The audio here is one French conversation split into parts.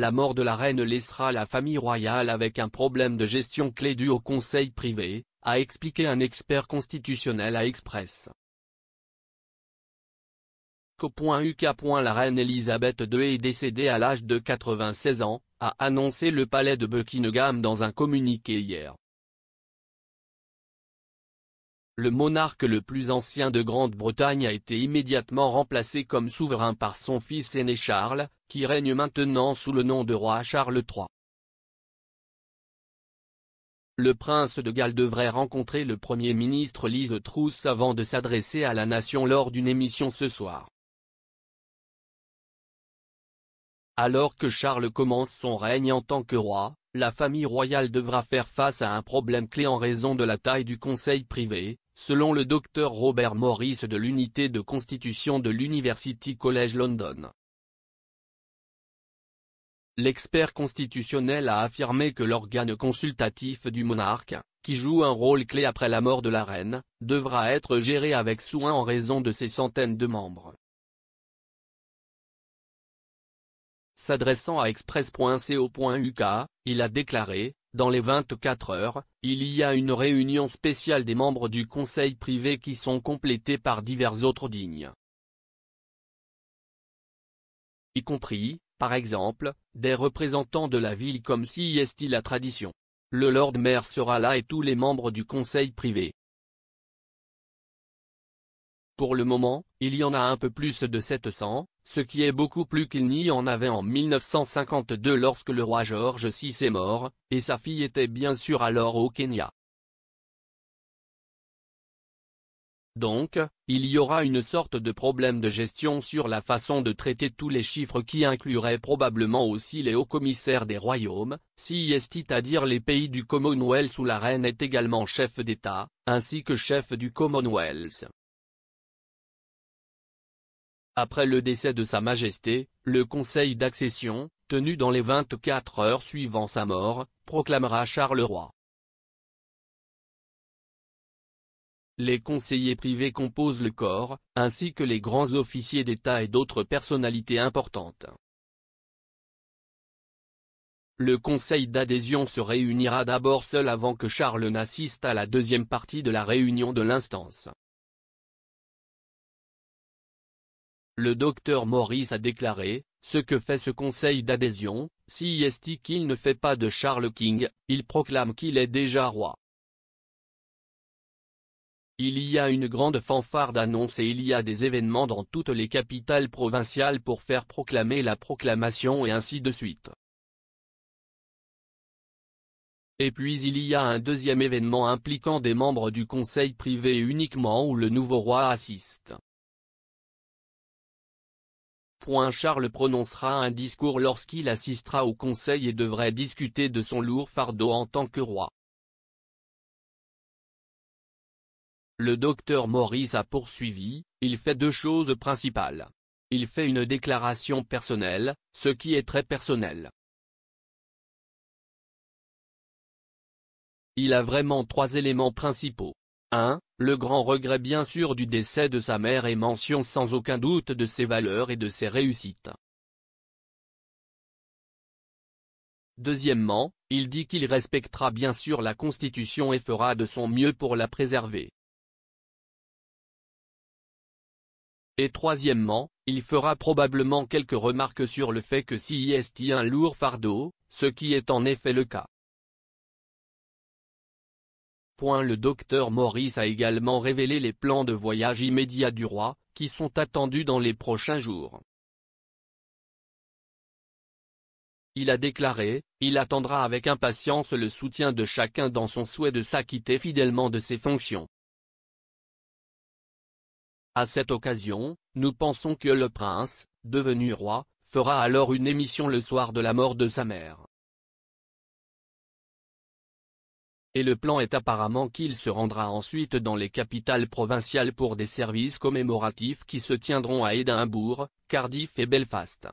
la mort de la reine laissera la famille royale avec un problème de gestion clé dû au conseil privé, a expliqué un expert constitutionnel à Express. Co.uk. La reine Elisabeth II est décédée à l'âge de 96 ans, a annoncé le palais de Buckingham dans un communiqué hier. Le monarque le plus ancien de Grande-Bretagne a été immédiatement remplacé comme souverain par son fils aîné Charles, qui règne maintenant sous le nom de roi Charles III. Le prince de Galles devrait rencontrer le Premier ministre Liz Truss avant de s'adresser à la nation lors d'une émission ce soir. Alors que Charles commence son règne en tant que roi, la famille royale devra faire face à un problème clé en raison de la taille du conseil privé, selon le docteur Robert Morris de l'unité de constitution de l'University College London. L'expert constitutionnel a affirmé que l'organe consultatif du monarque, qui joue un rôle clé après la mort de la reine, devra être géré avec soin en raison de ses centaines de membres. S'adressant à express.co.uk, il a déclaré, dans les 24 heures, il y a une réunion spéciale des membres du conseil privé qui sont complétés par divers autres dignes. Y compris, par exemple, des représentants de la ville comme si est la tradition. Le Lord Mayor sera là et tous les membres du conseil privé. Pour le moment, il y en a un peu plus de 700, ce qui est beaucoup plus qu'il n'y en avait en 1952 lorsque le roi George VI est mort, et sa fille était bien sûr alors au Kenya. Donc, il y aura une sorte de problème de gestion sur la façon de traiter tous les chiffres qui inclurait probablement aussi les hauts-commissaires des royaumes, c'est-à-dire les pays du Commonwealth où la reine est également chef d'État, ainsi que chef du Commonwealth. Après le décès de Sa Majesté, le conseil d'accession, tenu dans les 24 heures suivant sa mort, proclamera Charles roi. Les conseillers privés composent le corps, ainsi que les grands officiers d'État et d'autres personnalités importantes. Le conseil d'adhésion se réunira d'abord seul avant que Charles n'assiste à la deuxième partie de la réunion de l'instance. Le docteur Morris a déclaré, ce que fait ce conseil d'adhésion, c'est qu'il ne fait pas de Charles King, il proclame qu'il est déjà roi. Il y a une grande fanfare d'annonces et il y a des événements dans toutes les capitales provinciales pour faire proclamer la proclamation et ainsi de suite. Et puis il y a un deuxième événement impliquant des membres du conseil privé uniquement où le nouveau roi assiste. Charles prononcera un discours lorsqu'il assistera au conseil et devrait discuter de son lourd fardeau en tant que roi. Le docteur Morris a poursuivi, il fait deux choses principales. Il fait une déclaration personnelle, ce qui est très personnel. Il a vraiment trois éléments principaux. 1. Le grand regret bien sûr du décès de sa mère et mention sans aucun doute de ses valeurs et de ses réussites. Deuxièmement, il dit qu'il respectera bien sûr la Constitution et fera de son mieux pour la préserver. Et troisièmement, il fera probablement quelques remarques sur le fait que c'est un lourd fardeau, ce qui est en effet le cas. Le docteur Morris a également révélé les plans de voyage immédiat du roi, qui sont attendus dans les prochains jours. Il a déclaré, il attendra avec impatience le soutien de chacun dans son souhait de s'acquitter fidèlement de ses fonctions. À cette occasion, nous pensons que le prince, devenu roi, fera alors une émission le soir de la mort de sa mère. Et le plan est apparemment qu'il se rendra ensuite dans les capitales provinciales pour des services commémoratifs qui se tiendront à Édimbourg, Cardiff et Belfast.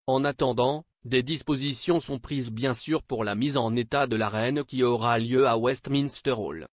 En attendant, des dispositions sont prises bien sûr pour la mise en état de la reine qui aura lieu à Westminster Hall.